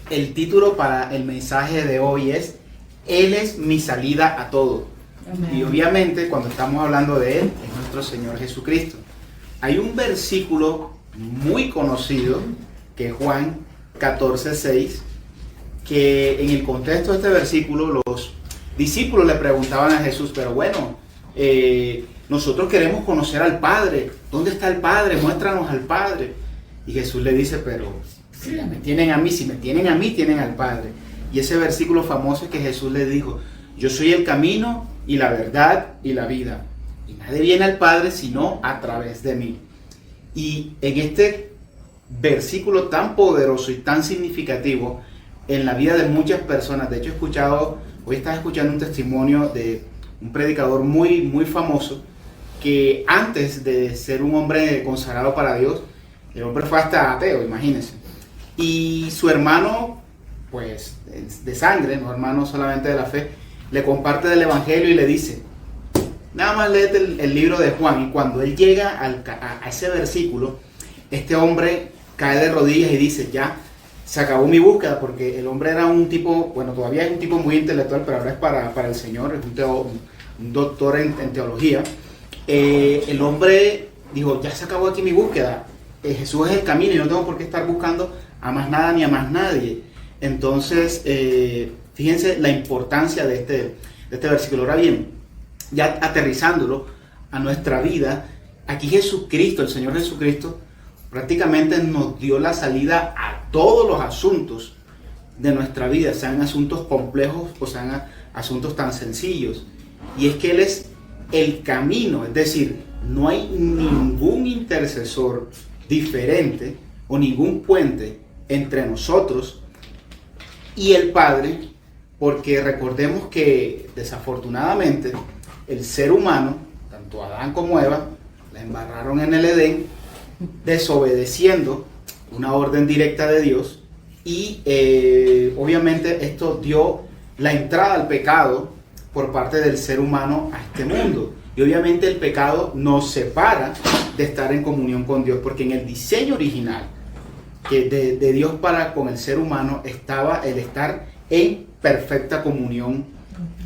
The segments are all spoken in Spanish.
el título para el mensaje de hoy es Él es mi salida a todo. Amén. Y obviamente cuando estamos hablando de Él, es nuestro Señor Jesucristo. Hay un versículo muy conocido, que es Juan 14:6, que en el contexto de este versículo los discípulos le preguntaban a Jesús, pero bueno, nosotros queremos conocer al Padre. ¿Dónde está el Padre? Muéstranos al Padre. Y Jesús le dice, pero si me tienen a mí, tienen al Padre. Y ese versículo famoso es que Jesús le dijo, yo soy el camino y la verdad y la vida. Y nadie viene al Padre sino a través de mí. Y en este versículo tan poderoso y tan significativo en la vida de muchas personas, de hecho hoy estaba escuchando un testimonio de un predicador muy, muy famoso, que antes de ser un hombre consagrado para Dios, el hombre fue hasta ateo, imagínense. Y su hermano, pues de sangre, no hermano solamente de la fe, le comparte del evangelio y le dice, nada más léete el libro de Juan. Y cuando él llega a ese versículo, este hombre cae de rodillas y dice, ya se acabó mi búsqueda, porque el hombre era un tipo, bueno, todavía es un tipo muy intelectual, pero ahora es para el Señor, es un doctor en teología. El hombre dijo, ya se acabó aquí mi búsqueda, Jesús es el camino y no tengo por qué estar buscando a más nada ni a más nadie. Entonces, fíjense la importancia de este versículo. Ahora bien, ya aterrizándolo a nuestra vida, aquí Jesucristo, el Señor Jesucristo, prácticamente nos dio la salida a todos los asuntos de nuestra vida, sean asuntos complejos o sean asuntos tan sencillos. Y es que Él es el camino, es decir, no hay ningún intercesor diferente o ningún puente entre nosotros y el Padre, porque recordemos que desafortunadamente el ser humano, tanto Adán como Eva, la embarraron en el Edén, desobedeciendo una orden directa de Dios, y obviamente esto dio la entrada al pecado por parte del ser humano a este mundo. Y obviamente el pecado nos separa de estar en comunión con Dios, porque en el diseño original que de Dios para con el ser humano estaba el estar en perfecta comunión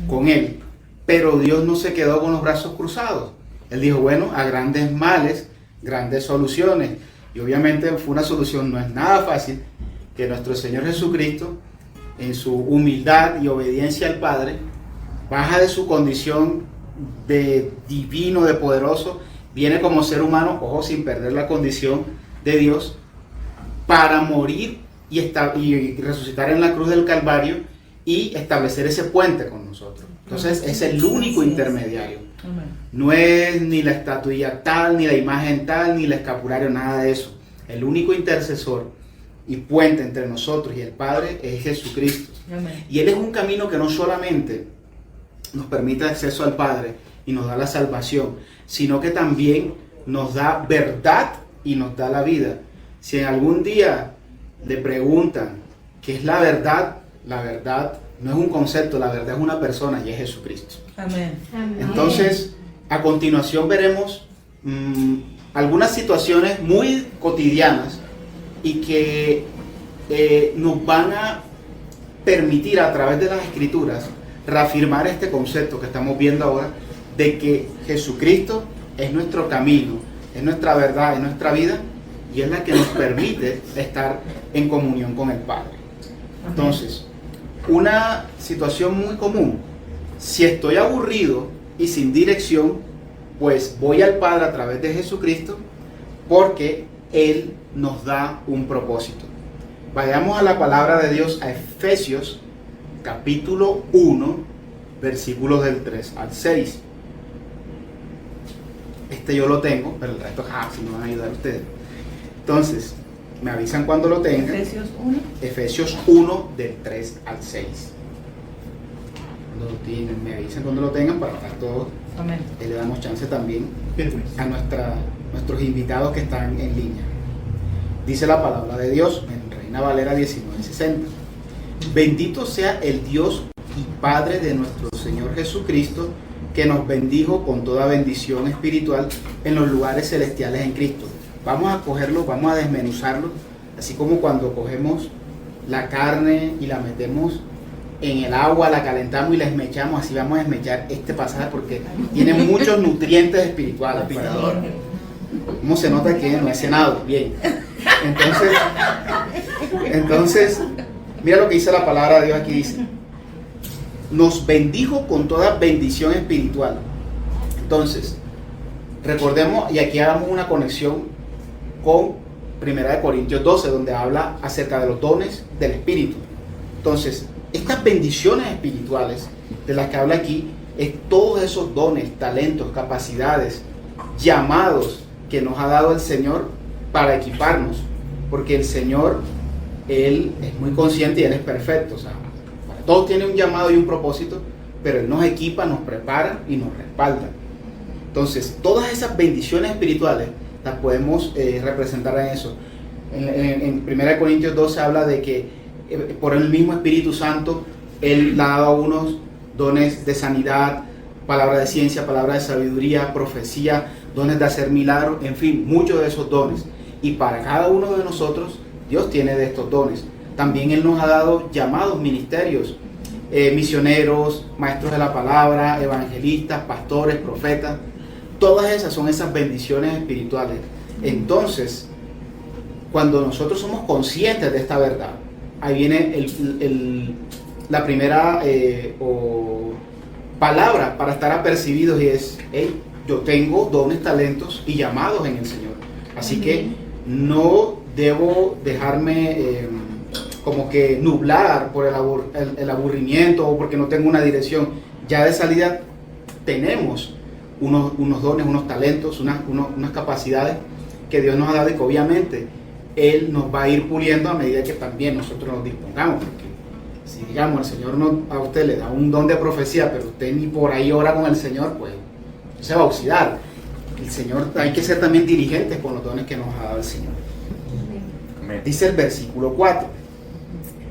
con Él. Pero Dios no se quedó con los brazos cruzados. Él dijo, bueno, a grandes males, grandes soluciones. Y obviamente fue una solución, no es nada fácil, que nuestro Señor Jesucristo, en su humildad y obediencia al Padre, baja de su condición de divino, de poderoso, viene como ser humano, ojo, sin perder la condición de Dios, para morir y resucitar en la cruz del Calvario y establecer ese puente con nosotros. Entonces es el único intermediario. No es ni la estatuilla tal, ni la imagen tal, ni el escapulario, nada de eso. El único intercesor y puente entre nosotros y el Padre es Jesucristo. Amén. Y Él es un camino que no solamente nos permite acceso al Padre y nos da la salvación, sino que también nos da verdad y nos da la vida. Si en algún día le preguntan qué es la verdad no es un concepto, la verdad es una persona y es Jesucristo. Amén. Entonces, a continuación veremos algunas situaciones muy cotidianas y que nos van a permitir a través de las Escrituras reafirmar este concepto que estamos viendo ahora, de que Jesucristo es nuestro camino, es nuestra verdad, es nuestra vida y es la que nos permite estar en comunión con el Padre. Entonces, una situación muy común, si estoy aburrido y sin dirección, pues voy al Padre a través de Jesucristo, porque Él nos da un propósito. Vayamos a la palabra de Dios, a Efesios capítulo 1, versículos del 3 al 6. Yo lo tengo, pero el resto, si me van a ayudar ustedes. Entonces, me avisan cuando lo tengan. Efesios 1, del 3 al 6. Cuando lo tienen, me avisan cuando lo tengan para estar todos. Amén. Y le damos chance también a nuestros invitados que están en línea. Dice la palabra de Dios en Reina Valera 1960. Bendito sea el Dios y Padre de nuestro Señor Jesucristo, que nos bendijo con toda bendición espiritual en los lugares celestiales en Cristo. Vamos a cogerlo, vamos a desmenuzarlo, así como cuando cogemos la carne y la metemos en el agua, la calentamos y la esmechamos, así vamos a esmechar este pasaje porque tiene muchos nutrientes espirituales. ¿Cómo se nota que no he cenado? Bien. Entonces, mira lo que dice la palabra de Dios aquí, dice: nos bendijo con toda bendición espiritual. Entonces, recordemos, y aquí hagamos una conexión con 1 Corintios 12, donde habla acerca de los dones del Espíritu. Entonces, estas bendiciones espirituales de las que habla aquí, es todos esos dones, talentos, capacidades, llamados que nos ha dado el Señor para equiparnos, porque el Señor, Él es muy consciente y Él es perfecto, o sea, para todos tiene un llamado y un propósito, pero Él nos equipa, nos prepara y nos respalda. Entonces, todas esas bendiciones espirituales las podemos representar en eso. En 1 Corintios 12 habla de que por el mismo Espíritu Santo Él le ha dado a unos dones de sanidad, palabra de ciencia, palabra de sabiduría, profecía, dones de hacer milagros, en fin, muchos de esos dones. Y para cada uno de nosotros, Dios tiene de estos dones. También Él nos ha dado llamados, ministerios, misioneros, maestros de la palabra, evangelistas, pastores, profetas. Todas esas son esas bendiciones espirituales. Entonces, cuando nosotros somos conscientes de esta verdad, ahí viene la primera palabra para estar apercibidos, y es: hey, yo tengo dones, talentos y llamados en el Señor. Así que no debo dejarme como que nublar por el aburrimiento o porque no tengo una dirección. Ya de salida tenemos unos dones, unos talentos, unas capacidades que Dios nos ha dado, y que obviamente Él nos va a ir puliendo a medida que también nosotros nos dispongamos. Porque si, digamos, el Señor a usted le da un don de profecía, pero usted ni por ahí ora con el Señor, pues se va a oxidar. El Señor, hay que ser también diligentes con los dones que nos ha dado el Señor. Dice el versículo 4: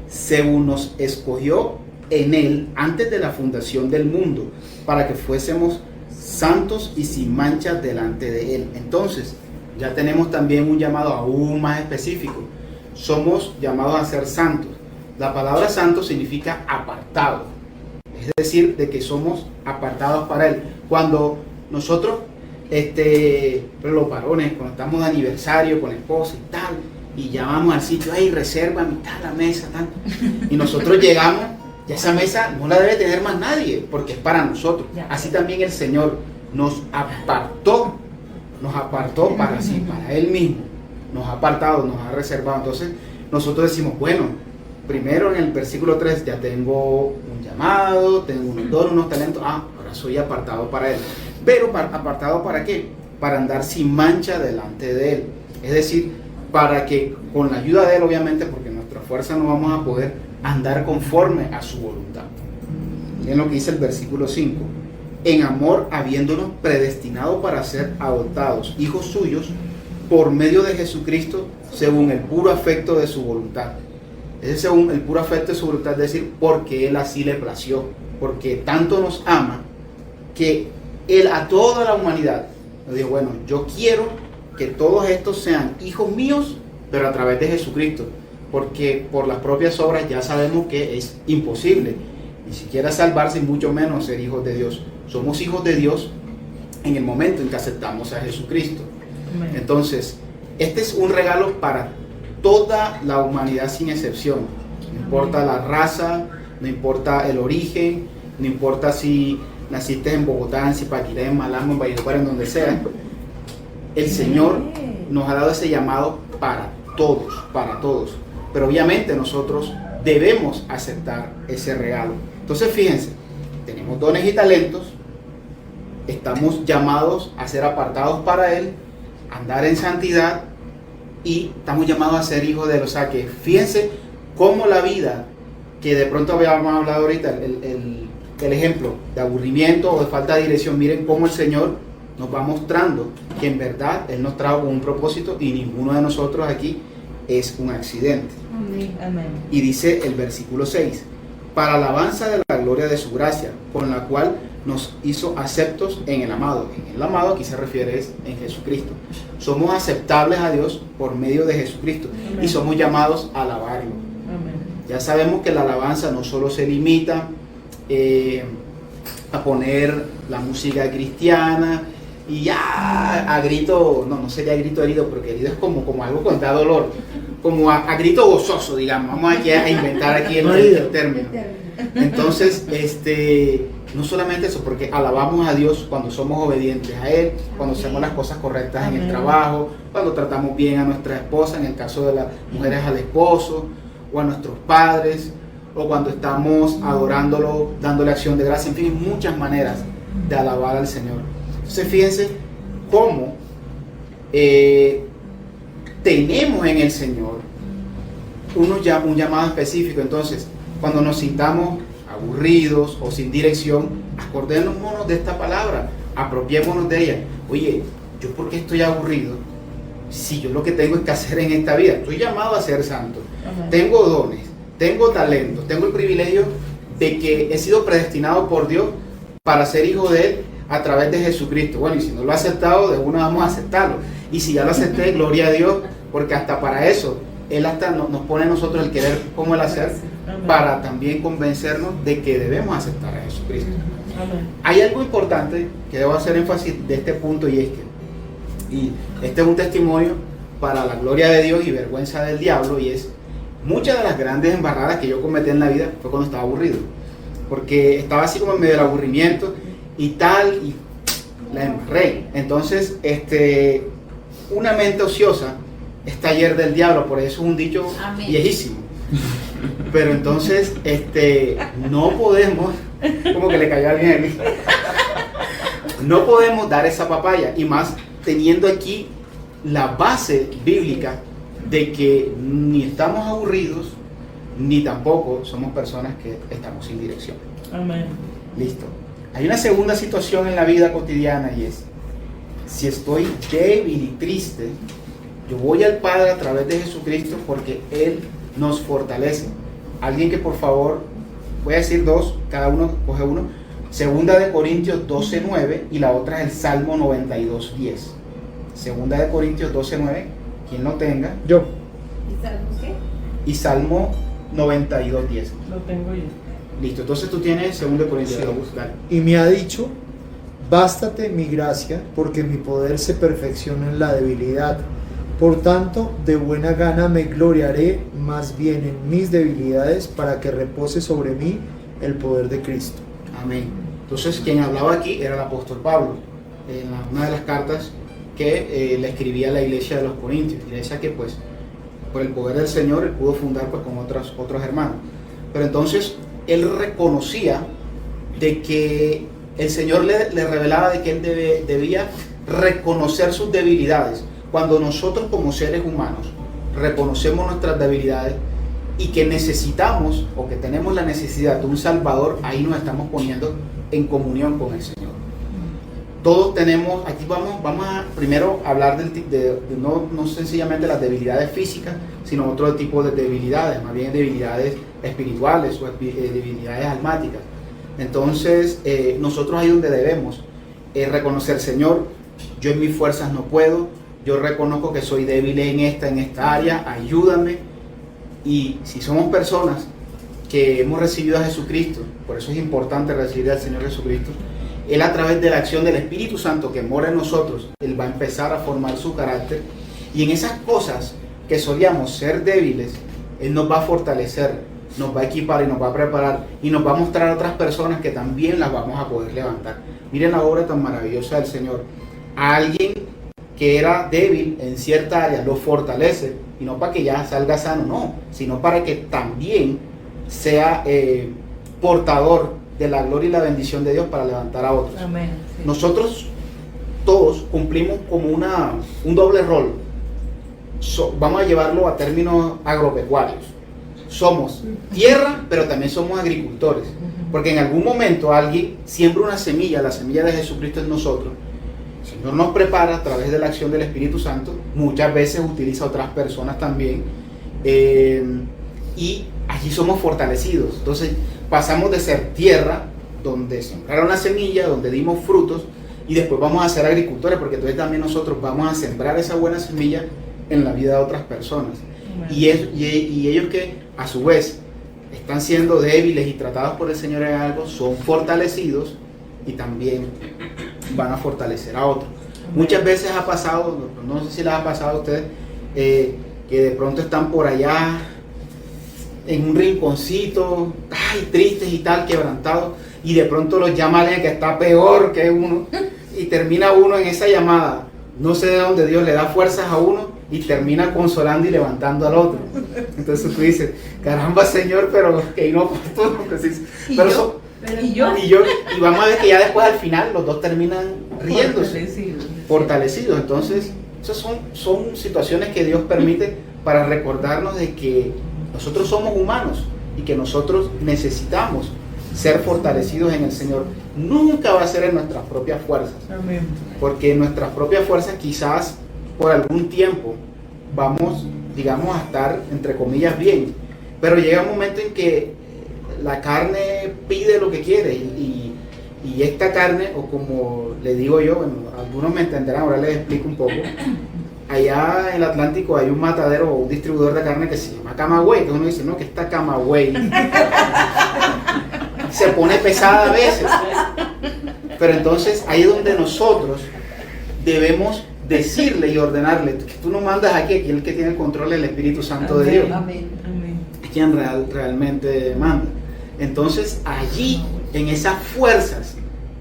según nos escogió en Él antes de la fundación del mundo, para que fuésemos santos y sin mancha delante de Él. Entonces, ya tenemos también un llamado aún más específico. Somos llamados a ser santos. La palabra santo significa apartado. Es decir, de que somos apartados para Él. Cuando nosotros, los varones, cuando estamos de aniversario con la esposa y tal, y llamamos al sitio, hey, reserva mitad la mesa, tal, y nosotros llegamos, ya esa mesa no la debe tener más nadie, porque es para nosotros. Así también el Señor nos apartó para sí, para Él mismo. Nos ha apartado, nos ha reservado. Entonces nosotros decimos, bueno, primero en el versículo 3 ya tengo un llamado, tengo unos dones, unos talentos, ahora soy apartado para Él. Pero ¿apartado para qué? Para andar sin mancha delante de Él. Es decir, para que con la ayuda de Él, obviamente, porque nuestra fuerza no vamos a poder andar conforme a su voluntad. Miren lo que dice el versículo 5: en amor, habiéndonos predestinado para ser adoptados hijos suyos por medio de Jesucristo, según el puro afecto de su voluntad. Es según el puro afecto de su voluntad, es decir, porque Él así le plació, porque tanto nos ama que Él a toda la humanidad nos dijo, bueno, yo quiero que todos estos sean hijos míos, pero a través de Jesucristo, porque por las propias obras ya sabemos que es imposible ni siquiera salvarse y mucho menos ser hijos de Dios. Somos hijos de Dios en el momento en que aceptamos a Jesucristo. Amén. Entonces, este es un regalo para toda la humanidad sin excepción. No importa la raza, no importa el origen, no importa si naciste en Bogotá, en Zipaquirá, en Malambo, en Valledupar, en donde sea. El Señor nos ha dado ese llamado para todos. Pero obviamente nosotros debemos aceptar ese regalo. Entonces fíjense, tenemos dones y talentos, estamos llamados a ser apartados para Él, andar en santidad, y estamos llamados a ser hijos de Él. O sea que fíjense cómo la vida, que de pronto habíamos hablado ahorita, el ejemplo de aburrimiento o de falta de dirección, miren cómo el Señor nos va mostrando que en verdad Él nos trajo un propósito y ninguno de nosotros aquí es un accidente. Amén. Y dice el versículo 6: para alabanza de la gloria de su gracia, con la cual nos hizo aceptos en el amado. En el amado aquí se refiere en Jesucristo. Somos aceptables a Dios por medio de Jesucristo. Amén. Y somos llamados a alabarlo. Amén. Ya sabemos que la alabanza no solo se limita a poner la música cristiana y ya a grito, no sería grito herido, porque herido es como algo que da dolor, como a grito gozoso, digamos. Vamos aquí a inventar aquí el término. Entonces, no solamente eso, porque alabamos a Dios cuando somos obedientes a Él, cuando hacemos las cosas correctas en el trabajo, cuando tratamos bien a nuestra esposa, en el caso de las mujeres al esposo, o a nuestros padres, o cuando estamos adorándolo, dándole acción de gracia, en fin, muchas maneras de alabar al Señor. Entonces fíjense cómo tenemos en el Señor un llamado específico. Entonces, cuando nos sintamos aburridos o sin dirección, acordémonos de esta palabra, apropiémonos de ella. Oye, ¿yo por qué estoy aburrido? Si yo lo que tengo es que hacer en esta vida, estoy llamado a ser santo, tengo dones, tengo talentos, tengo el privilegio de que he sido predestinado por Dios para ser hijo de Él a través de Jesucristo. Bueno, y si no lo he aceptado, de una vamos a aceptarlo. Y si ya lo acepté, gloria a Dios, porque hasta para eso Él hasta nos pone a nosotros el querer como el hacer, para también convencernos de que debemos aceptar a Jesucristo. Hay algo importante que debo hacer énfasis de este punto, y es que, y este es un testimonio para la gloria de Dios y vergüenza del diablo, y es muchas de las grandes embarradas que yo cometí en la vida fue cuando estaba aburrido, porque estaba así como en medio del aburrimiento y tal, y la embarré. Entonces, una mente ociosa es taller del diablo, por eso es un dicho viejísimo. Pero entonces, no podemos, como que le cayó a alguien, no podemos dar esa papaya, y más teniendo aquí la base bíblica de que ni estamos aburridos, ni tampoco somos personas que estamos sin dirección. Amén. Listo. Hay una segunda situación en la vida cotidiana, y es, si estoy débil y triste, yo voy al Padre a través de Jesucristo, porque Él nos fortalece. Alguien que por favor, voy a decir dos, cada uno coge uno. Segunda de Corintios 12:9 y la otra es el Salmo 92:10. Segunda de Corintios 12:9, quien lo tenga. Yo. ¿Y Salmo qué? Y Salmo 92:10. Lo tengo yo. Listo, entonces tú tienes Segunda de Corintios. Dale. Y me ha dicho, bástate mi gracia, porque mi poder se perfecciona en la debilidad. Por tanto, de buena gana me gloriaré más bien en mis debilidades, para que repose sobre mí el poder de Cristo. Amén. Entonces, quien hablaba aquí era el apóstol Pablo, en una de las cartas que le escribía a la iglesia de los Corintios, iglesia que pues por el poder del Señor él pudo fundar pues con otros hermanos. Pero entonces él reconocía de que el Señor le revelaba de que él debía reconocer sus debilidades. Cuando nosotros como seres humanos reconocemos nuestras debilidades y que necesitamos o que tenemos la necesidad de un Salvador, ahí nos estamos poniendo en comunión con el Señor. Todos tenemos, aquí vamos a primero hablar no sencillamente las debilidades físicas, sino otro tipo de debilidades, más bien debilidades espirituales o debilidades almáticas. Entonces, nosotros ahí donde debemos reconocer, Señor, yo en mis fuerzas no puedo, yo reconozco que soy débil en esta área, ayúdame. Y si somos personas que hemos recibido a Jesucristo, por eso es importante recibir al Señor Jesucristo, Él a través de la acción del Espíritu Santo que mora en nosotros, Él va a empezar a formar su carácter, y en esas cosas que solíamos ser débiles, Él nos va a fortalecer, nos va a equipar y nos va a preparar, y nos va a mostrar a otras personas que también las vamos a poder levantar. Miren la obra tan maravillosa del Señor. A alguien que era débil en cierta área lo fortalece, y no para que ya salga sano, no, sino para que también sea portador de la gloria y la bendición de Dios para levantar a otros. Amén. Sí. Nosotros todos cumplimos como un doble rol. Vamos a llevarlo a términos agropecuarios. Somos tierra, pero también somos agricultores, porque en algún momento alguien siembra una semilla, la semilla de Jesucristo en nosotros. El Señor nos prepara a través de la acción del Espíritu Santo, muchas veces utiliza a otras personas también, y allí somos fortalecidos. Entonces pasamos de ser tierra, donde sembraron la semilla, donde dimos frutos, y después vamos a ser agricultores, porque entonces también nosotros vamos a sembrar esa buena semilla en la vida de otras personas. Y ellos que a su vez están siendo débiles y tratados por el Señor en algo, son fortalecidos y también van a fortalecer a otros. Muchas veces ha pasado, no sé si les ha pasado a ustedes, que de pronto están por allá en un rinconcito, tristes y tal, quebrantados, y de pronto los llama alguien que está peor que uno, y termina uno en esa llamada, no sé de dónde Dios le da fuerzas a uno, y termina consolando y levantando al otro. Entonces tú dices, caramba Señor, pero que inoportuno. Y vamos a ver que ya después al final los dos terminan riéndose, fortalecidos. Entonces, esas son situaciones que Dios permite para recordarnos de que nosotros somos humanos y que nosotros necesitamos ser fortalecidos en el Señor. Nunca va a ser en nuestras propias fuerzas. Amén. Porque en nuestras propias fuerzas quizás por algún tiempo vamos, digamos, a estar, entre comillas, bien. Pero llega un momento en que la carne pide lo que quiere y esta carne, o como le digo yo, bueno, algunos me entenderán, ahora les explico un poco. Allá en el Atlántico hay un matadero o un distribuidor de carne que se llama Camagüey, que uno dice, no, que esta Camagüey se pone pesada a veces. Pero entonces ahí es donde nosotros debemos decirle y ordenarle que tú no mandas aquí el que tiene el control es el Espíritu Santo de Dios. Amén. Es quien realmente manda. Entonces allí, en esas fuerzas,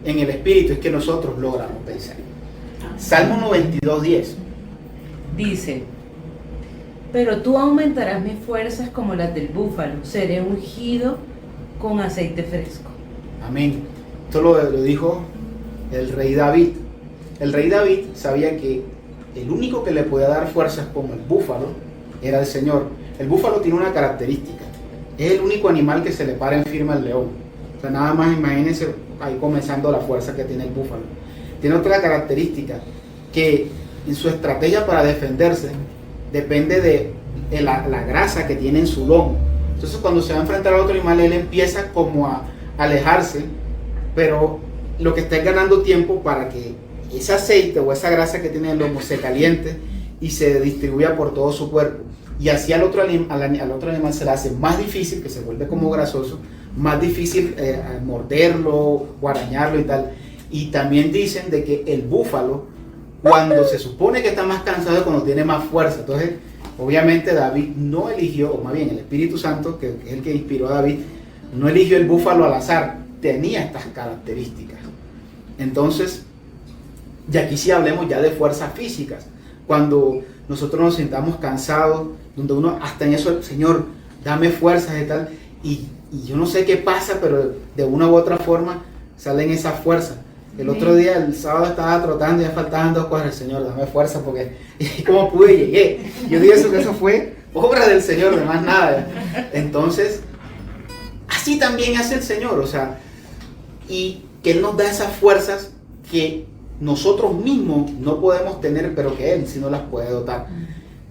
en el Espíritu, es que nosotros logramos vencer. Salmo 92:10. Dice, pero tú aumentarás mis fuerzas como las del búfalo, seré ungido con aceite fresco. Amén. Esto lo dijo el rey David. El rey David sabía que el único que le podía dar fuerzas como el búfalo era el Señor. El búfalo tiene una característica. Es el único animal que se le para en firme al león. O sea, nada más imagínense ahí comenzando la fuerza que tiene el búfalo. Tiene otra característica, que en su estrategia para defenderse depende de la grasa que tiene en su lomo. Entonces cuando se va a enfrentar a otro animal, él empieza como a alejarse, pero lo que está es ganando tiempo para que ese aceite o esa grasa que tiene en el lomo se caliente y se distribuya por todo su cuerpo. Y así al otro animal se le hace más difícil, que se vuelve como grasoso, más difícil morderlo o arañarlo y tal. Y también dicen de que el búfalo, cuando se supone que está más cansado, es cuando tiene más fuerza. Entonces, obviamente David no eligió, o más bien el Espíritu Santo, que es el que inspiró a David, no eligió el búfalo al azar, tenía estas características. Entonces, y aquí sí hablemos ya de fuerzas físicas. Cuando nosotros nos sintamos cansados, donde uno hasta en eso, Señor, dame fuerzas y tal, y yo no sé qué pasa, pero de una u otra forma salen esas fuerzas. El otro día, el sábado, estaba trotando y ya faltaban 2 cuadras. Señor, dame fuerza, porque y como pude, llegué. Yo dije que eso fue obra del Señor, de más nada. Entonces, así también hace el Señor, o sea, y que Él nos da esas fuerzas que nosotros mismos no podemos tener, pero que Él sí nos las puede dotar.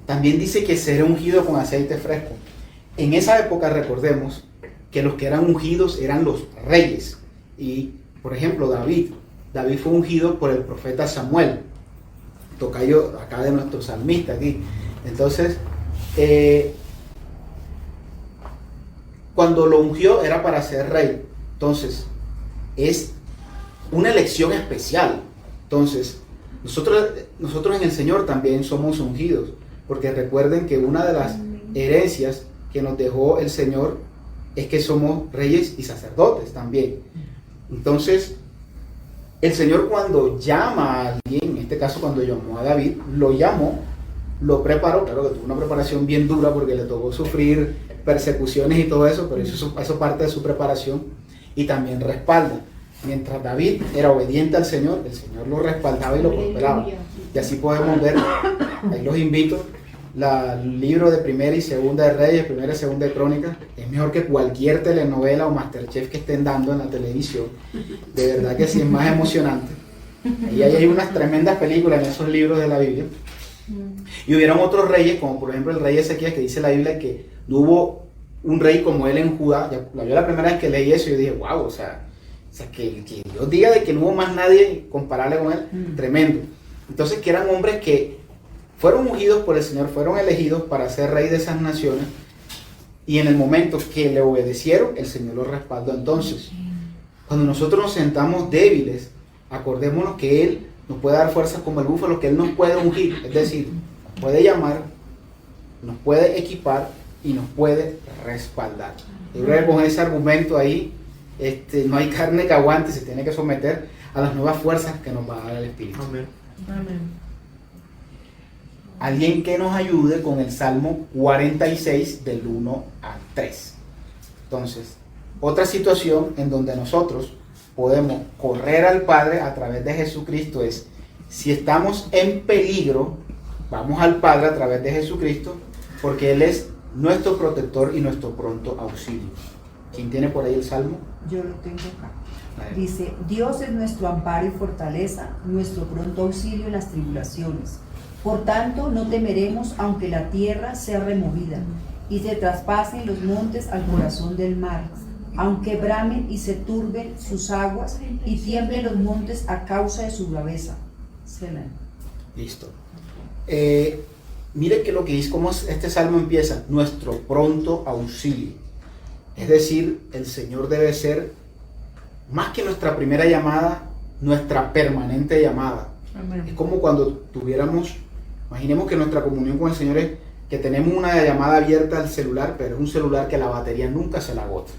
También dice que será ungido con aceite fresco. En esa época, recordemos que los que eran ungidos eran los reyes. Y, por ejemplo, David fue ungido por el profeta Samuel, tocayo acá de nuestro salmista aquí. Entonces, cuando lo ungió era para ser rey. Entonces, es una elección especial. Entonces, nosotros en el Señor también somos ungidos, porque recuerden que una de las herencias que nos dejó el Señor es que somos reyes y sacerdotes también. Entonces, el Señor cuando llama a alguien, en este caso cuando llamó a David, lo llamó, lo preparó, claro que tuvo una preparación bien dura porque le tocó sufrir persecuciones y todo eso, pero eso parte de su preparación, y también respalda. Mientras David era obediente al Señor, el Señor lo respaldaba y lo prosperaba. Y así podemos ver, ahí los invito, el libro de Primera y Segunda de Reyes, Primera y Segunda de Crónicas, es mejor que cualquier telenovela o Masterchef que estén dando en la televisión. De verdad que sí, es más emocionante. Y ahí hay unas tremendas películas en esos libros de la Biblia. Y hubieron otros reyes, como por ejemplo el rey Ezequías, que dice la Biblia que no hubo un rey como él en Judá. Yo la primera vez que leí eso, yo dije, wow, o sea que Dios diga de que no hubo más nadie comparable con él, tremendo. Entonces, que eran hombres que fueron ungidos por el Señor, fueron elegidos para ser rey de esas naciones, Y en el momento que le obedecieron, el Señor los respaldó. Entonces, cuando nosotros nos sentamos débiles, acordémonos que Él nos puede dar fuerzas como el búfalo, que Él nos puede ungir, es decir, nos puede llamar, nos puede equipar y nos puede respaldar. Yo creo que con ese argumento ahí, no hay carne que aguante, se tiene que someter a las nuevas fuerzas que nos va a dar el Espíritu. Amén. Amén. Alguien que nos ayude con el Salmo 46 del 1 al 3. Entonces, otra situación en donde nosotros podemos correr al Padre a través de Jesucristo es, si estamos en peligro, vamos al Padre a través de Jesucristo, porque Él es nuestro protector y nuestro pronto auxilio. ¿Quién tiene por ahí el Salmo? Yo lo tengo acá. Dice, Dios es nuestro amparo y fortaleza, nuestro pronto auxilio en las tribulaciones. Por tanto, no temeremos aunque la tierra sea removida y se traspasen los montes al corazón del mar, aunque bramen y se turben sus aguas y tiemblen los montes a causa de su braveza. Selah. Listo. Mire que lo que dice, cómo este salmo empieza, nuestro pronto auxilio. Es decir, el Señor debe ser, más que nuestra primera llamada, nuestra permanente llamada. Amén. Es como cuando tuviéramos, imaginemos que nuestra comunión con el Señor es que tenemos una llamada abierta al celular, pero es un celular que la batería nunca se la agota.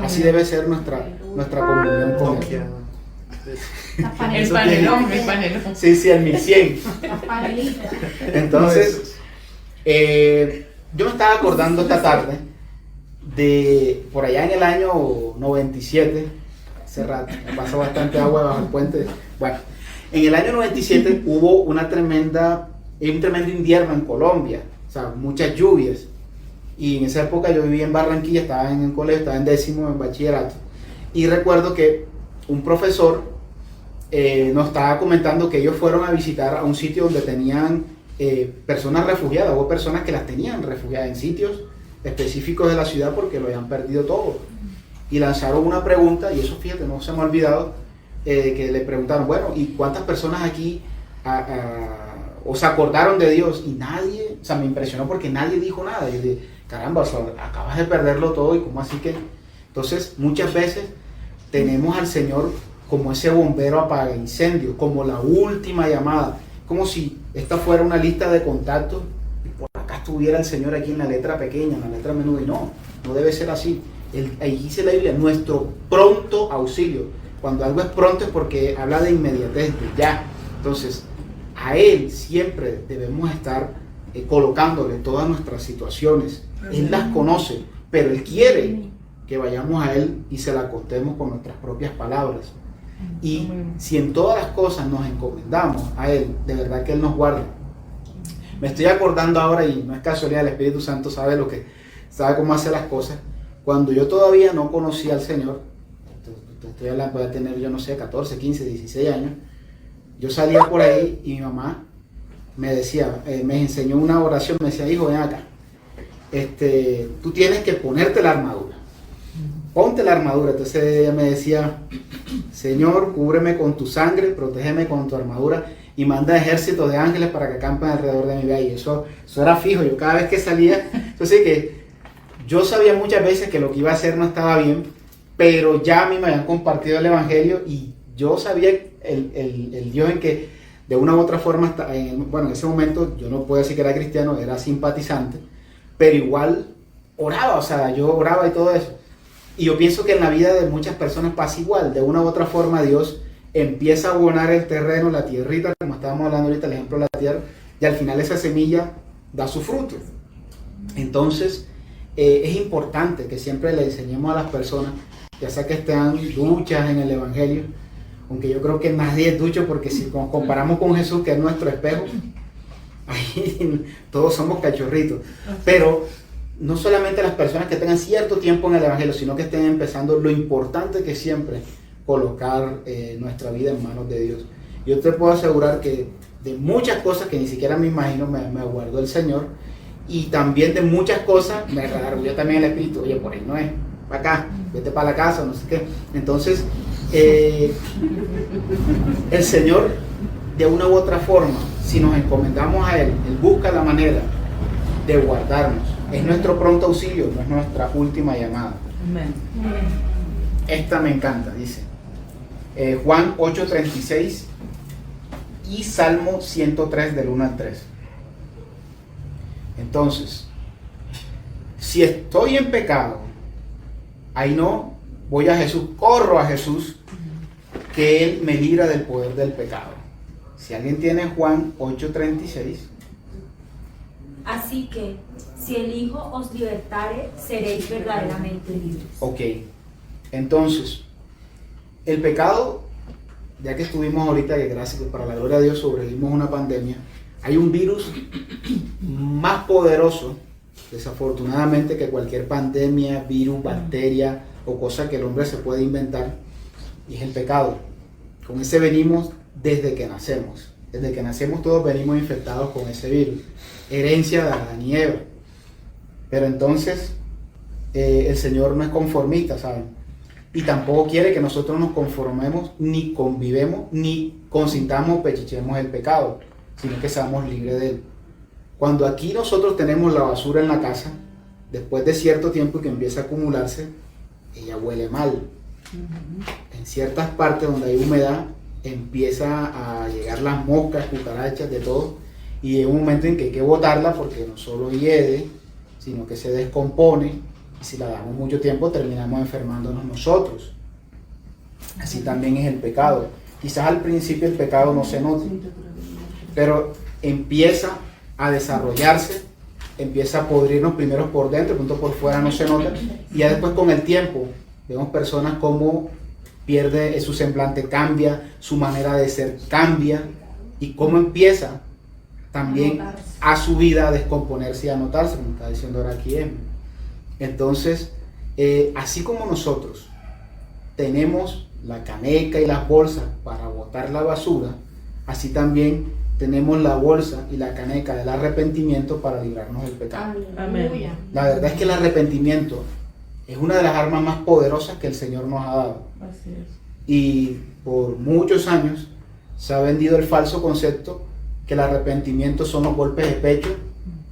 Así debe ser nuestra comunión con Él. El panelón, el panelón. Sí, el 1100. Entonces, yo me estaba acordando esta tarde de por allá en el año 97, hace rato, me pasó bastante agua bajo el puente. Bueno, en el año 97 hubo un tremendo invierno en Colombia, o sea, muchas lluvias. Y en esa época yo vivía en Barranquilla, estaba en el colegio, estaba en 10º en bachillerato. Y recuerdo que un profesor nos estaba comentando que ellos fueron a visitar a un sitio donde tenían personas refugiadas, hubo personas que las tenían refugiadas en sitios específicos de la ciudad porque lo habían perdido todo. Y lanzaron una pregunta, y eso fíjate, no se me ha olvidado, que le preguntaron, bueno, ¿y cuántas personas aquí o se acordaron de Dios? Y nadie, o sea, me impresionó porque nadie dijo nada. Y yo dije, caramba, o sea, acabas de perderlo todo, y cómo así que... Entonces, muchas veces tenemos al Señor como ese bombero apaga incendios, como la última llamada, como si esta fuera una lista de contactos y por acá estuviera el Señor aquí en la letra pequeña, en la letra menuda, y no debe ser así. Ahí dice la Biblia, nuestro pronto auxilio. Cuando algo es pronto es porque habla de inmediatez, de ya. Entonces, a Él siempre debemos estar colocándole todas nuestras situaciones. Él las conoce, pero Él quiere que vayamos a Él y se la contemos con nuestras propias palabras. Y si en todas las cosas nos encomendamos a Él, de verdad que Él nos guarda. Me estoy acordando ahora, y no es casualidad, el Espíritu Santo sabe cómo hace las cosas. Cuando yo todavía no conocía al Señor, estoy hablando, voy a tener, yo no sé, 14, 15, 16 años, yo salía por ahí y mi mamá me decía, me enseñó una oración, me decía, hijo, ven acá, tú tienes que ponerte la armadura. Ponte la armadura. Entonces ella me decía, Señor, cúbreme con tu sangre, protégeme con tu armadura y manda ejércitos de ángeles para que acampen alrededor de mi vida. Y eso era fijo. Yo cada vez que salía, entonces que yo sabía muchas veces que lo que iba a hacer no estaba bien, pero ya a mí me habían compartido el evangelio y yo sabía el Dios en que de una u otra forma, bueno, en ese momento yo no puedo decir que era cristiano, era simpatizante, pero igual oraba, o sea, yo oraba y todo eso. Y yo pienso que en la vida de muchas personas pasa igual. De una u otra forma Dios empieza a abonar el terreno, la tierrita, como estábamos hablando ahorita, el ejemplo de la tierra, y al final esa semilla da su fruto. Entonces es importante que siempre le enseñemos a las personas, ya sea que estén duchas en el Evangelio, aunque yo creo que nadie es ducho, porque si nos comparamos con Jesús, que es nuestro espejo, ahí todos somos cachorritos. Pero no solamente las personas que tengan cierto tiempo en el Evangelio, sino que estén empezando, lo importante que siempre colocar nuestra vida en manos de Dios. Yo te puedo asegurar que de muchas cosas que ni siquiera me imagino me guardó el Señor, y también de muchas cosas me redarguyó también el Espíritu. Oye, por ahí no es, para acá, vete para la casa, no sé qué. Entonces, el Señor, de una u otra forma, si nos encomendamos a Él, Él busca la manera de guardarnos. Es nuestro pronto auxilio, no es nuestra última llamada. Amén. Esta me encanta, dice Juan 8:36 y Salmo 103 del 1 al 3. Entonces, si estoy en pecado, ahí no voy a Jesús, corro a Jesús, que Él me libra del poder del pecado. Si alguien tiene Juan 8:36. Así que, si el Hijo os libertare, seréis verdaderamente libres. Ok, entonces, el pecado, ya que estuvimos ahorita, que gracias que para la gloria de Dios sobrevivimos una pandemia, hay un virus más poderoso, desafortunadamente, que cualquier pandemia, virus, bacteria o cosa que el hombre se puede inventar, y es el pecado. Con ese venimos desde que nacemos. Desde que nacemos todos venimos infectados con ese virus, herencia de Adán y Eva. Pero entonces el Señor no es conformista, ¿saben? Y tampoco quiere que nosotros nos conformemos, ni convivemos, ni consintamos o pechichemos el pecado, sino que seamos libres de él. Cuando aquí nosotros tenemos la basura en la casa, después de cierto tiempo que empieza a acumularse, ella huele mal. En ciertas partes donde hay humedad, empieza a llegar las moscas, cucarachas, de todo, y llega un momento en que hay que botarla porque no solo hiede, sino que se descompone, y si la damos mucho tiempo terminamos enfermándonos nosotros. Así también es el pecado. Quizás al principio el pecado no se note, pero empieza a desarrollarse, empieza a podrirnos primero por dentro, punto por fuera no se nota, y ya después con el tiempo vemos personas como pierde su semblante, cambia, su manera de ser cambia, y cómo empieza también a su vida a descomponerse y a notarse, como está diciendo ahora aquí Emma. Entonces, así como nosotros tenemos la caneca y las bolsas para botar la basura, así también tenemos la bolsa y la caneca del arrepentimiento para librarnos del pecado. Amén. La verdad es que el arrepentimiento es una de las armas más poderosas que el Señor nos ha dado. Así es. Y por muchos años se ha vendido el falso concepto que el arrepentimiento son los golpes de pecho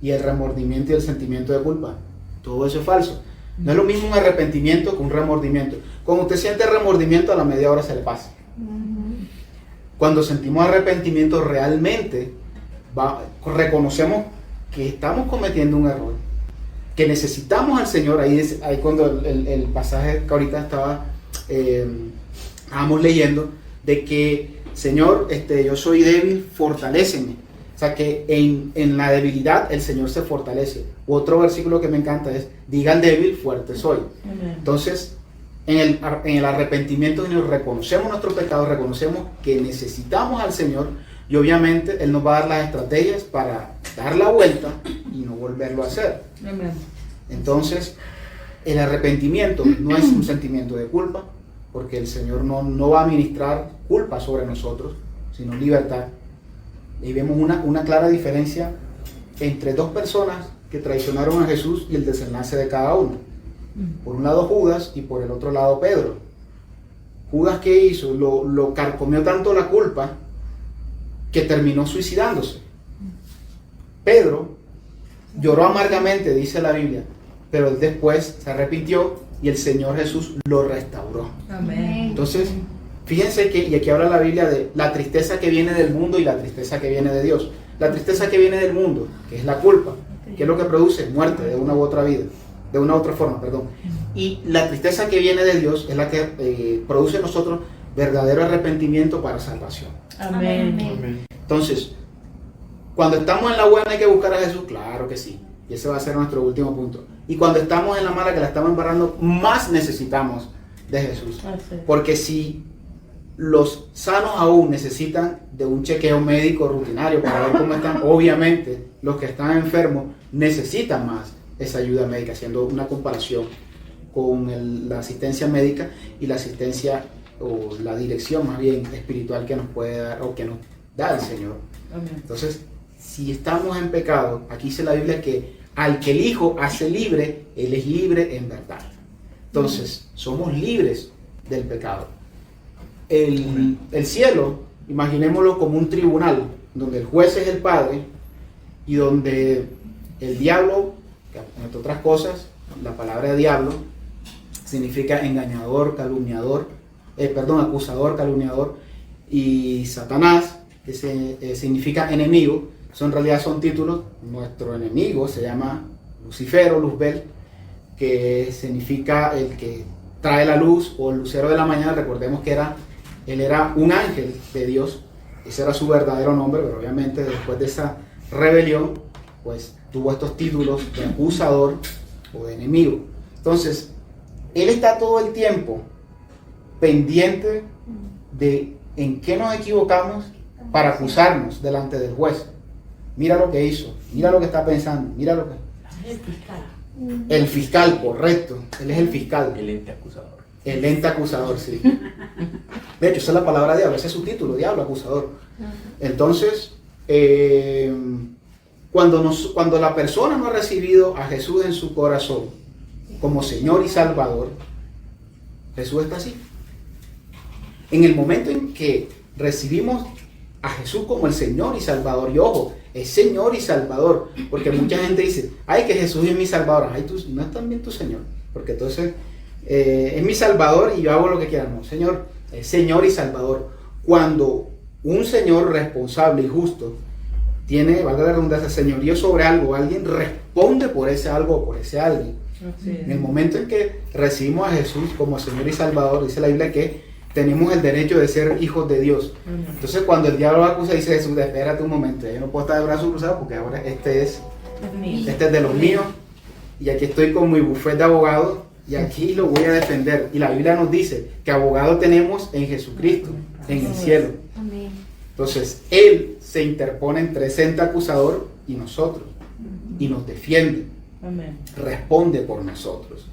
y el remordimiento y el sentimiento de culpa. Todo eso es falso. No es lo mismo un arrepentimiento que un remordimiento. Cuando usted siente remordimiento, a la media hora se le pasa. Cuando sentimos arrepentimiento, realmente reconocemos que estamos cometiendo un error, que necesitamos al Señor. Ahí cuando el pasaje que ahorita estábamos leyendo, de que Señor, yo soy débil, fortaléceme. O sea que en la debilidad el Señor se fortalece. Otro versículo que me encanta es: diga al débil, fuerte soy. Amén. Entonces, en el arrepentimiento reconocemos nuestro pecado, reconocemos que necesitamos al Señor, y obviamente Él nos va a dar las estrategias para dar la vuelta y no volverlo a hacer. Amén. Entonces, el arrepentimiento no es un sentimiento de culpa, porque el Señor no va a ministrar culpa sobre nosotros, sino libertad. Y vemos una clara diferencia entre dos personas que traicionaron a Jesús y el desenlace de cada uno. Por un lado Judas y por el otro lado Pedro. Judas, ¿qué hizo? Lo carcomió tanto la culpa que terminó suicidándose. Pedro lloró amargamente, dice la Biblia, pero él después se arrepintió y el Señor Jesús lo restauró. Amén. Entonces, fíjense que, y aquí habla la Biblia de la tristeza que viene del mundo y la tristeza que viene de Dios. La tristeza que viene del mundo, que es la culpa, que es lo que produce muerte de una u otra vida, de una u otra forma, perdón. Y la tristeza que viene de Dios es la que produce en nosotros verdadero arrepentimiento para salvación. Amén. Entonces, cuando estamos en la buena hay que buscar a Jesús, claro que sí. Y ese va a ser nuestro último punto. Y cuando estamos en la mala, que la estamos embarrando, más necesitamos de Jesús. Así es. Porque si los sanos aún necesitan de un chequeo médico rutinario para ver cómo están, obviamente los que están enfermos necesitan más esa ayuda médica, haciendo una comparación con la asistencia médica y la asistencia o la dirección más bien espiritual que nos puede dar o que nos da el Señor. Amén. Entonces, si estamos en pecado, aquí dice la Biblia que al que el Hijo hace libre, Él es libre en verdad. Entonces, somos libres del pecado. El cielo, imaginémoslo como un tribunal, donde el juez es el Padre y donde el diablo que entre otras cosas, la palabra diablo significa engañador, acusador, calumniador, y Satanás, que significa enemigo. Eso en realidad son títulos. Nuestro enemigo se llama Lucifer o Luzbel, que significa el que trae la luz, o el lucero de la mañana. Recordemos que él era un ángel de Dios, ese era su verdadero nombre, pero obviamente después de esa rebelión, pues tuvo estos títulos de acusador o de enemigo. Entonces, él está todo el tiempo pendiente de en qué nos equivocamos para acusarnos delante del juez. Mira lo que hizo, mira lo que está pensando, mira lo que... El fiscal, correcto. Él es el fiscal. El ente acusador. El ente acusador, sí. De hecho, esa es la palabra diablo, ese es su título, diablo acusador. Entonces, cuando la persona no ha recibido a Jesús en su corazón como Señor y Salvador, Jesús está así. En el momento en que recibimos a Jesús como el Señor y Salvador, y ojo, es Señor y Salvador, porque mucha gente dice, ay, que Jesús es mi Salvador. Ay, tú no es también tu Señor, porque entonces es mi Salvador y yo hago lo que quiera. No, Señor, es Señor y Salvador. Cuando un Señor responsable y justo tiene, valga la redundancia, señorío sobre algo, alguien responde por ese algo o por ese alguien. En el momento en que recibimos a Jesús como Señor y Salvador, dice la Biblia que tenemos el derecho de ser hijos de Dios. Entonces, cuando el diablo acusa, dice Jesús, espérate un momento, yo no puedo estar de brazos cruzados porque ahora este es de los míos, y aquí estoy con mi bufete de abogados y aquí lo voy a defender. Y la Biblia nos dice que abogado tenemos en Jesucristo, en el cielo. Entonces, Él se interpone entre ese ente acusador y nosotros, y nos defiende, responde por nosotros.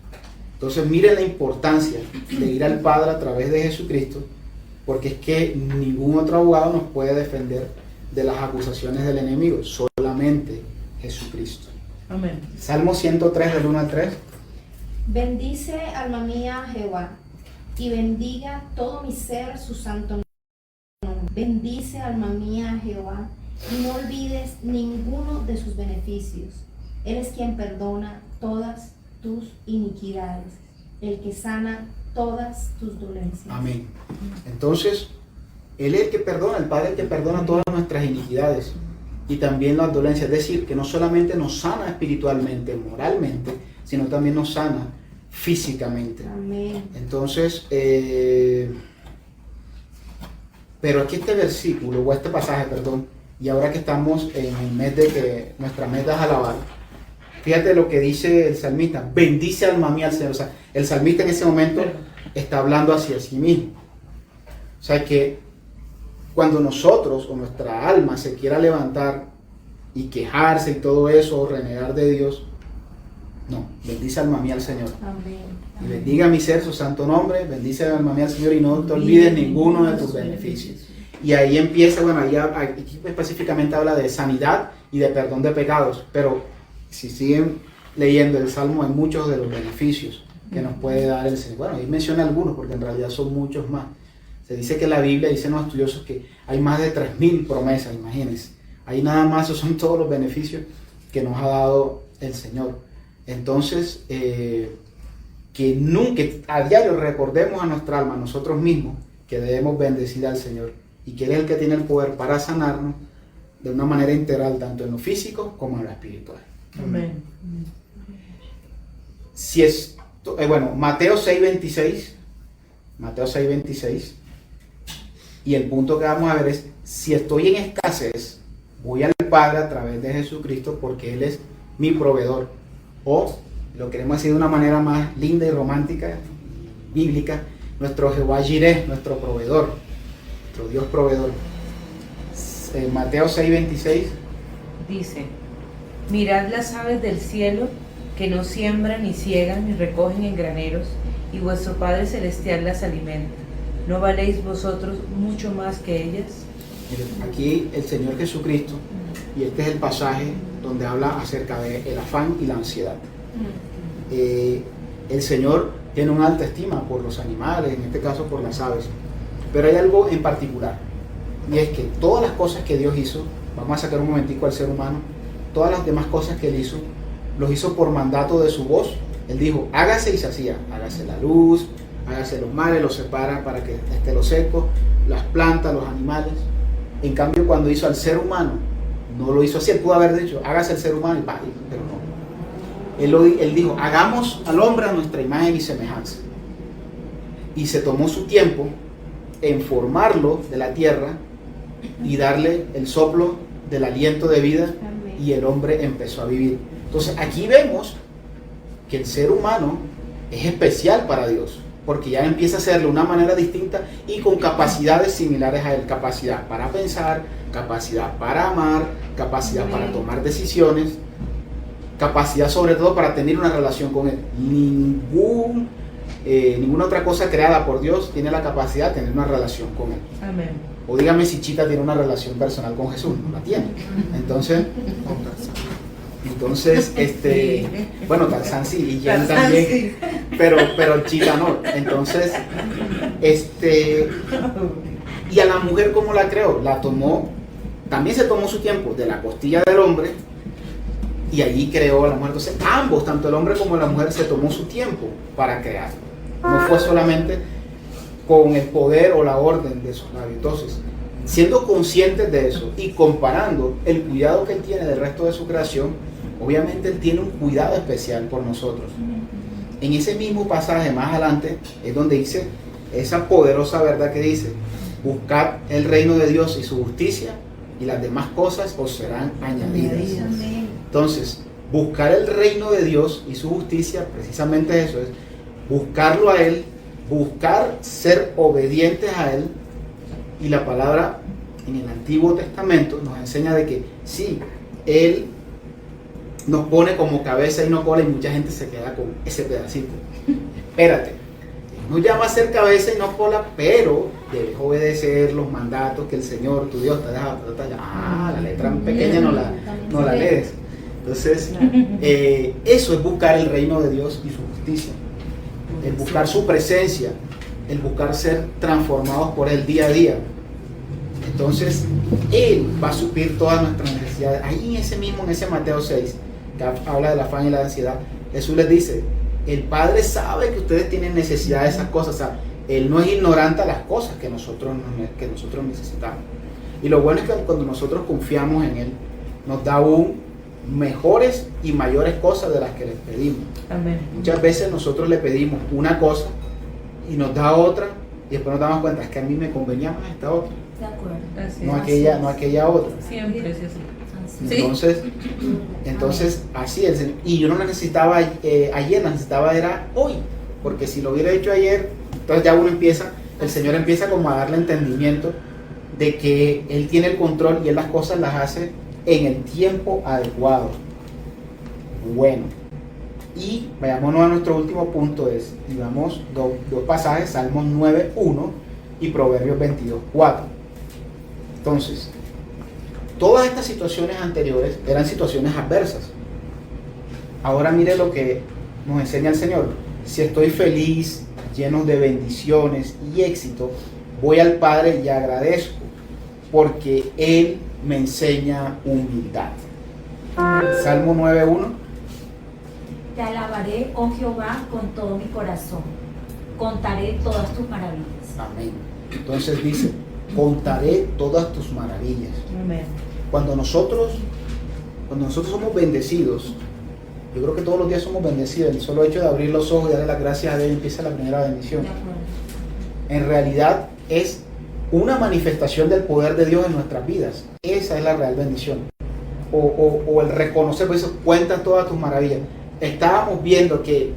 Entonces, miren la importancia de ir al Padre a través de Jesucristo, porque es que ningún otro abogado nos puede defender de las acusaciones del enemigo, solamente Jesucristo. Amén. Salmo 103, del 1 al 3. Bendice, alma mía, a Jehová, y bendiga todo mi ser su santo nombre. Bendice, alma mía, a Jehová, y no olvides ninguno de sus beneficios. Él es quien perdona todas tus iniquidades, el que sana todas tus dolencias. Amén. Entonces, Él es el que perdona, el Padre es el que perdona todas nuestras iniquidades y también las dolencias. Es decir, que no solamente nos sana espiritualmente, moralmente, sino también nos sana físicamente. Amén. Entonces, pero aquí este versículo, o este pasaje, perdón, y ahora que estamos en el mes de que nuestra meta es alabar, fíjate lo que dice el salmista: bendice alma mía al Señor. O sea, el salmista en ese momento está hablando hacia sí mismo. O sea que cuando nosotros o nuestra alma se quiera levantar y quejarse y todo eso, o renegar de Dios, no, bendice alma mía al Señor. Amén. Y bendiga mi ser su santo nombre, bendice alma mía al Señor y no te olvides ninguno de tus beneficios. Y ahí empieza, bueno, ahí aquí específicamente habla de sanidad y de perdón de pecados, pero si siguen leyendo el Salmo hay muchos de los beneficios que nos puede dar el Señor. Bueno, ahí menciona algunos porque en realidad son muchos más. Se dice que la Biblia, dicen los estudiosos, que hay más de 3.000 promesas, imagínense. Ahí nada más, esos son todos los beneficios que nos ha dado el Señor. Entonces, que nunca, a diario recordemos a nuestra alma, a nosotros mismos, que debemos bendecir al Señor y que Él es el que tiene el poder para sanarnos de una manera integral, tanto en lo físico como en lo espiritual. Amén. Si es, bueno, Mateo 6:26, Mateo 6:26, y el punto que vamos a ver es: si estoy en escasez, voy al Padre a través de Jesucristo porque Él es mi proveedor. O lo queremos decir de una manera más linda y romántica, bíblica, nuestro Jehová Jireh, nuestro proveedor, nuestro Dios proveedor. Mateo 6:26 dice: mirad las aves del cielo, que no siembran ni ciegan ni recogen en graneros, y vuestro Padre Celestial las alimenta. ¿No valéis vosotros mucho más que ellas? Miren, aquí el Señor Jesucristo, y este es el pasaje donde habla acerca del afán y la ansiedad. El Señor tiene una alta estima por los animales, en este caso por las aves, pero hay algo en particular, y es que todas las cosas que Dios hizo, vamos a sacar un momentico al ser humano, todas las demás cosas que Él hizo, los hizo por mandato de su voz. Él dijo, hágase y se hacía, hágase la luz, hágase los mares, los separa para que esté lo seco, las plantas, los animales. En cambio, cuando hizo al ser humano, no lo hizo así. Él pudo haber dicho, hágase el ser humano y va, pero no. Él dijo, hagamos al hombre a nuestra imagen y semejanza. Y se tomó su tiempo en formarlo de la tierra y darle el soplo del aliento de vida, y el hombre empezó a vivir. Entonces aquí vemos que el ser humano es especial para Dios, porque ya empieza a hacerlo de una manera distinta y con capacidades similares a él. Capacidad para pensar, capacidad para amar, capacidad para tomar decisiones, capacidad sobre todo para tener una relación con él. Ninguna otra cosa creada por Dios tiene la capacidad de tener una relación con él. Amén. O dígame si Chita tiene una relación personal con Jesús, no la tiene. Entonces, bueno, Tarzán sí, y Jen también, sí. pero Chita no. Entonces, y a la mujer, ¿cómo la creó? La tomó, también se tomó su tiempo de la costilla del hombre, y allí creó a la mujer. Entonces, ambos, tanto el hombre como la mujer, se tomó su tiempo para crear. No fue solamente con el poder o la orden de sus labios. Entonces, siendo conscientes de eso y comparando el cuidado que él tiene del resto de su creación, obviamente él tiene un cuidado especial por nosotros. En ese mismo pasaje más adelante es donde dice esa poderosa verdad que dice: buscad el reino de Dios y su justicia, y las demás cosas os serán añadidas. Entonces, buscar el reino de Dios y su justicia, precisamente eso es buscarlo a él, buscar ser obedientes a él. Y la palabra en el Antiguo Testamento nos enseña de que sí, él nos pone como cabeza y no cola, y mucha gente se queda con ese pedacito. Espérate, nos llama a ser cabeza y no cola, pero debes obedecer los mandatos que el Señor, tu Dios, te ha dejado. La letra pequeña no la lees. Entonces, eso es buscar el reino de Dios y su justicia, el buscar su presencia, el buscar ser transformados por él día a día. Entonces, él va a suplir todas nuestras necesidades. Ahí en ese Mateo 6, que habla del afán y la ansiedad, Jesús les dice: el Padre sabe que ustedes tienen necesidad de esas cosas. O sea, él no es ignorante a las cosas que nosotros necesitamos. Y lo bueno es que cuando nosotros confiamos en él, nos da aún mejores y mayores cosas de las que les pedimos. Amén. Muchas veces nosotros le pedimos una cosa y nos da otra, y después nos damos cuenta, es que a mí me convenía más esta otra, De acuerdo. no aquella otra. Siempre es así. Entonces así es. Y yo no la necesitaba ayer, la necesitaba era hoy, porque si lo hubiera hecho ayer, entonces ya el Señor empieza como a darle entendimiento de que Él tiene el control y Él las cosas las hace en el tiempo adecuado. Bueno, y vayámonos a nuestro último punto, digamos, dos pasajes, Salmos 9:1 y Proverbios 22:4. Entonces, todas estas situaciones anteriores eran situaciones adversas. Ahora mire lo que nos enseña el Señor. Si estoy feliz, lleno de bendiciones y éxito, voy al Padre y agradezco, porque Él me enseña humildad. Salmo 9:1. Te alabaré, oh Jehová, con todo mi corazón. Contaré todas tus maravillas. Amén. Entonces dice: contaré todas tus maravillas. Amén. Cuando nosotros somos bendecidos, yo creo que todos los días somos bendecidos. El solo hecho de abrir los ojos y darle las gracias a Dios, empieza la primera bendición. De acuerdo. En realidad es una manifestación del poder de Dios en nuestras vidas. Esa es la real bendición. O el reconocer, por eso cuenta todas tus maravillas. Estábamos viendo que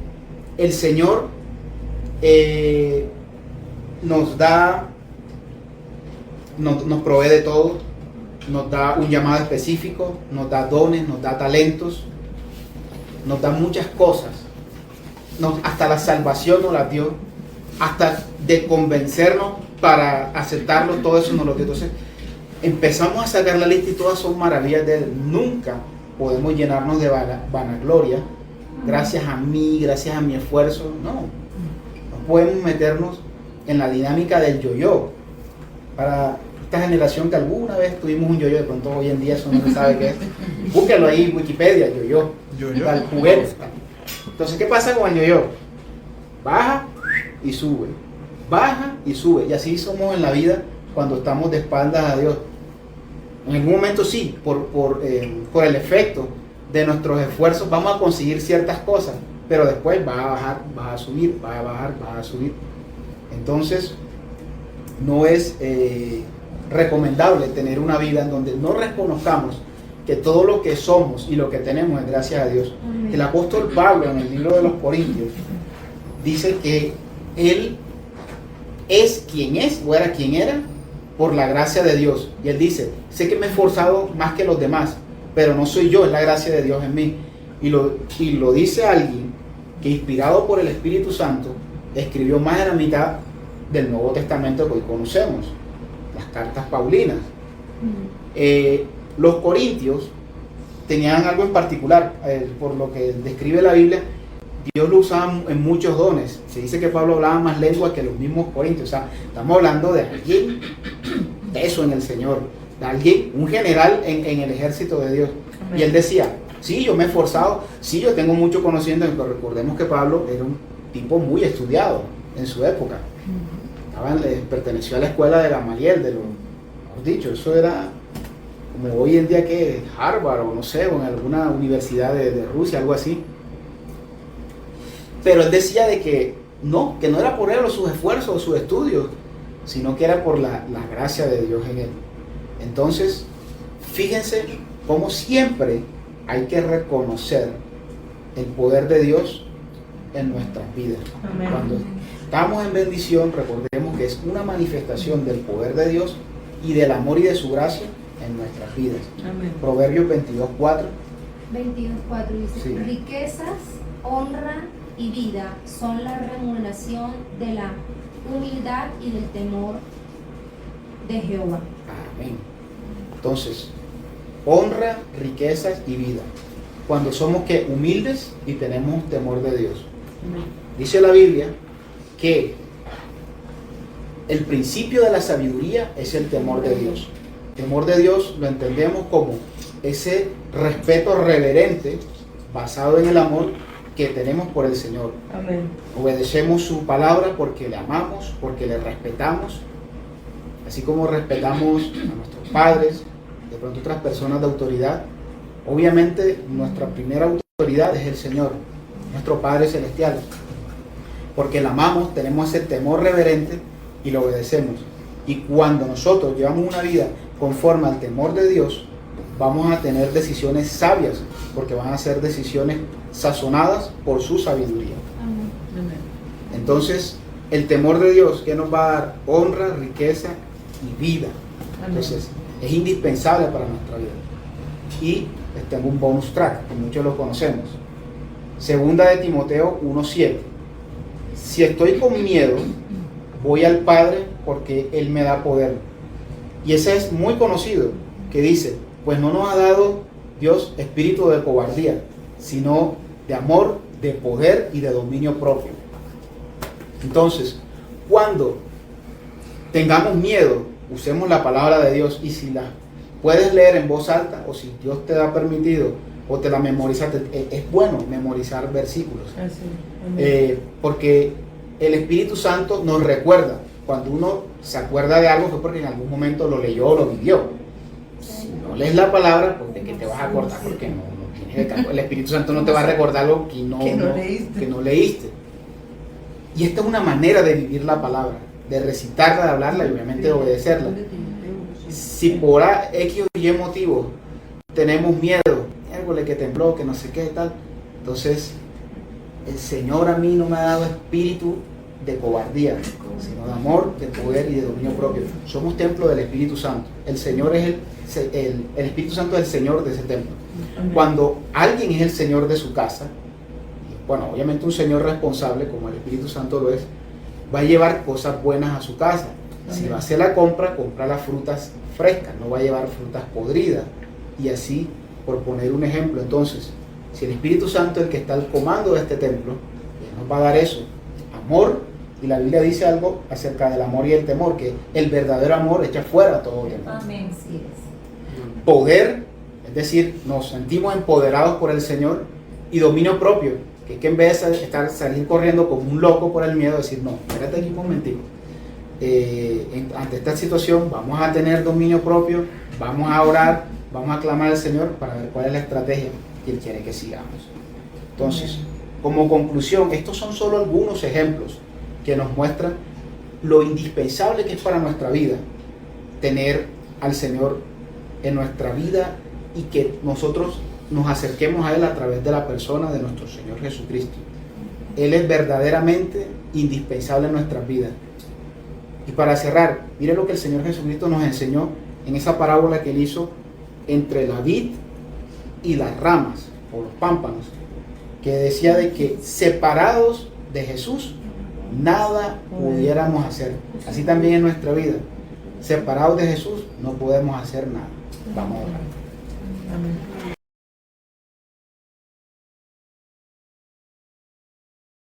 el Señor nos provee de todo, nos da un llamado específico, nos da dones, nos da talentos, nos da muchas cosas. Hasta la salvación nos la dio, hasta de convencernos para aceptarlo, todo eso nos lo dio. Entonces empezamos a sacar la lista y todas son maravillas de Él. Nunca podemos llenarnos de vanagloria, gracias a mí, gracias a mi esfuerzo. No podemos meternos en la dinámica del yo-yo. Para esta generación que alguna vez tuvimos un yo-yo, de pronto hoy en día eso no se sabe qué es, Búsquenlo ahí en Wikipedia, yo-yo. Yo-yo. Tal, juguete. Entonces, ¿qué pasa con el yo-yo? Baja y sube. Baja y sube. Y así somos en la vida cuando estamos de espaldas a Dios. En algún momento sí, por el efecto de nuestros esfuerzos vamos a conseguir ciertas cosas, pero después va a bajar, va a subir, va a bajar, va a subir. Entonces, no es recomendable tener una vida en donde no reconozcamos que todo lo que somos y lo que tenemos es gracias a Dios. Amén. El apóstol Pablo en el libro de los Corintios dice que él es quien es, o era quien era, por la gracia de Dios. Y él dice, sé que me he esforzado más que los demás, pero no soy yo, es la gracia de Dios en mí. Y lo dice alguien que, inspirado por el Espíritu Santo, escribió más de la mitad del Nuevo Testamento que hoy conocemos, las cartas paulinas. Los corintios tenían algo en particular, por lo que describe la Biblia. Dios lo usaba en muchos dones. Se dice que Pablo hablaba más lenguas que los mismos corintios. O sea, estamos hablando de alguien de eso en el Señor, de alguien, un general en el ejército de Dios. Amén. Y él decía, sí, yo me he esforzado, sí, yo tengo mucho conocimiento, pero recordemos que Pablo era un tipo muy estudiado en su época. Perteneció a la escuela de Gamaliel, mejor dicho, eso era como hoy en día que Harvard o no sé, o en alguna universidad de Rusia, algo así. Pero él decía de que no era por él o sus esfuerzos o sus estudios, sino que era por la gracia de Dios en él. Entonces, fíjense cómo siempre hay que reconocer el poder de Dios en nuestras vidas. Amén. Cuando estamos en bendición, recordemos que es una manifestación del poder de Dios y del amor y de su gracia en nuestras vidas. Amén. Proverbios 22:4. 22:4 dice, Sí. riquezas, honra y vida son la remuneración de la humildad y del temor de Jehová. Amén. Entonces, honra, riquezas y vida. Cuando somos que humildes y tenemos temor de Dios. Amén. Dice la Biblia que el principio de la sabiduría es el temor de Dios. El temor de Dios lo entendemos como ese respeto reverente basado en el amor que tenemos por el Señor. Amén. Obedecemos su palabra porque le amamos, porque le respetamos, así como respetamos a nuestros padres, de pronto otras personas de autoridad. Obviamente nuestra primera autoridad es el Señor, nuestro Padre Celestial, porque le amamos, tenemos ese temor reverente y lo obedecemos. Y cuando nosotros llevamos una vida conforme al temor de Dios, vamos a tener decisiones sabias, porque van a ser decisiones sazonadas por su sabiduría. Amén. Amén. Entonces, el temor de Dios, que nos va a dar honra, riqueza y vida. Amén. Entonces, es indispensable para nuestra vida. Y les tengo un bonus track, que muchos lo conocemos. Segunda de Timoteo 1:7. Si estoy con miedo, voy al Padre porque Él me da poder. Y ese es muy conocido, que dice, pues no nos ha dado Dios espíritu de cobardía, sino de amor, de poder y de dominio propio. Entonces, cuando tengamos miedo, usemos la palabra de Dios, y si la puedes leer en voz alta, o si Dios te ha permitido, o te la memorizaste, es bueno memorizar versículos. Así. Amén. Porque el Espíritu Santo nos recuerda. Cuando uno se acuerda de algo fue porque en algún momento lo leyó o lo vivió. Si no lees la palabra, pues de qué te vas a acordar, porque no tienes el Espíritu Santo no te va a recordar lo que no leíste. Y esta es una manera de vivir la palabra, de recitarla, de hablarla y obviamente de obedecerla. Si por X o Y motivo tenemos miedo, algo que tembló, que no sé qué tal, entonces el Señor a mí no me ha dado espíritu de cobardía, sino de amor, de poder y de dominio propio. Somos templo del Espíritu Santo. El Señor es el Espíritu Santo es el Señor de ese templo. Amén. Cuando alguien es el Señor de su casa, bueno, obviamente un Señor responsable, como el Espíritu Santo lo es, va a llevar cosas buenas a su casa. Si va a hacer la compra las frutas frescas, no va a llevar frutas podridas. Y así, por poner un ejemplo, entonces, si el Espíritu Santo es el que está al comando de este templo, Él nos va a dar eso, amor, y la Biblia dice algo acerca del amor y el temor, que el verdadero amor echa fuera todo temor. Amén. Así es. Poder, Es decir, nos sentimos empoderados por el Señor, y dominio propio, que en vez de salir corriendo como un loco por el miedo, decir, no, espérate aquí un momentico. Ante esta situación vamos a tener dominio propio, vamos a orar, vamos a clamar al Señor para ver cuál es la estrategia que Él quiere que sigamos. Entonces, como conclusión, estos son solo algunos ejemplos que nos muestran lo indispensable que es para nuestra vida tener al Señor en nuestra vida, y que nosotros nos acerquemos a Él a través de la persona de nuestro Señor Jesucristo. Él es verdaderamente indispensable en nuestras vidas. Y para cerrar, mire lo que el Señor Jesucristo nos enseñó en esa parábola que Él hizo entre la vid y las ramas o los pámpanos, que decía de que separados de Jesús nada pudiéramos hacer. Así también en nuestra vida, separados de Jesús no podemos hacer nada. Vamos a orar. Amén.